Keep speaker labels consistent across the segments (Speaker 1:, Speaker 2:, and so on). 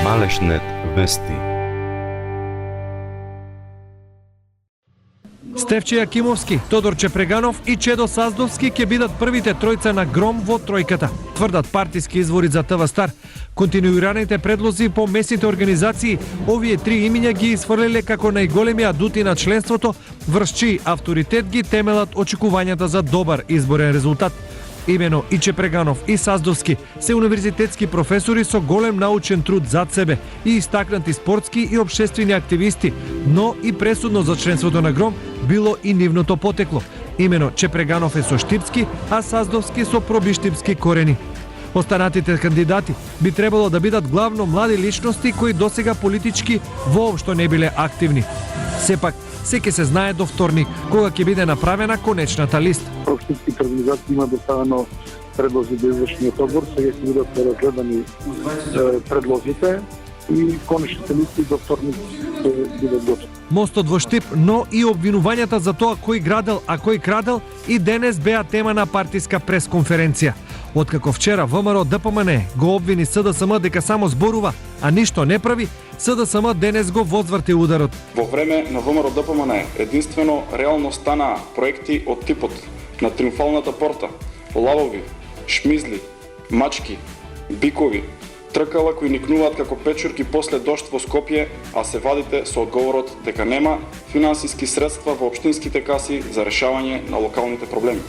Speaker 1: Малешнет вести.
Speaker 2: Стефче Јакимовски, Тодор Чепреганов и Чедо Саздовски ќе бидат првите тројца на гром во тројката, тврдат партиски извори за ТВ Стар. Континуираните предлози по местните организации, овие три имиња ги изфрлиле како најголеми адути на членството, врз чиј авторитет ги темелат очекувањата за добар изборен резултат. Имено и Чепреганов и Саздовски се универзитетски професори со голем научен труд зад себе и истакнати спортски и општествени активисти, но и пресудно за членството на гром било и нивното потекло. Имено Чепреганов е со штипски, а Саздовски со пробиштипски корени. Останатите кандидати би требало да бидат главно млади личности кои досега политички воопшто не биле активни. Сепак, се ќе се знае до вторник, кога ќе биде направена конечната листа.
Speaker 3: Професионалните организации има доставено предлози до извршниот одбор, сега ќе бидат разгледани предлозите и конечните листи до вторник ќе бидат готови.
Speaker 2: Мостот во Штип, но и обвинувањата за тоа кој градел, а кој крадел и денес беа тема на партиска пресконференција. Откако вчера ВМРО ДПМН го обвини СДСМ дека само зборува, а ништо не прави, СДСМ денес го возврти ударот.
Speaker 4: Во време на ВМРО ДПМН единствено реално станаа проекти од типот на Триумфалната порта, лавови, шмизли, мачки, бикови, тркала кои никнуваат како печурки после дожд во Скопје, а се вадите со одговорот дека нема финансиски средства во општинските каси за решавање на локалните проблеми.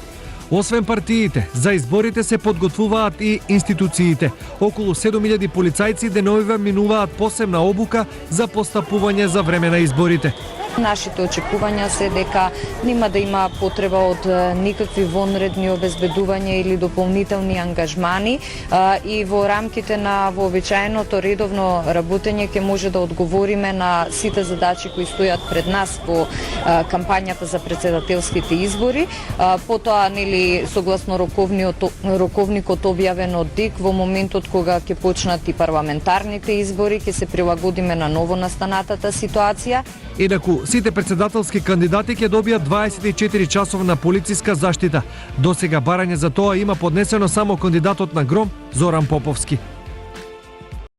Speaker 2: Освен партиите, за изборите се подготвуваат и институциите. Околу 7000 полицајци деновива минуваат посебна обука за постапување за време на изборите.
Speaker 5: Нашите очекувања се дека нема да има потреба од никакви вонредни обезбедувања или дополнителни ангажмани и во рамките на вообичаеното редовно работење ќе може да одговориме на сите задачи кои стојат пред нас во кампањата за претседателските избори. Потоа, нели, согласно роковникот објавен од ДИК, во моментот кога ќе почнат и парламентарните избори, ќе се прилагодиме на ново настанатата ситуација.
Speaker 2: Инаку, сите претседателски кандидати ќе добијат 24 часовна полициска заштита. Досега барање за тоа има поднесено само кандидатот на гром Зоран Поповски.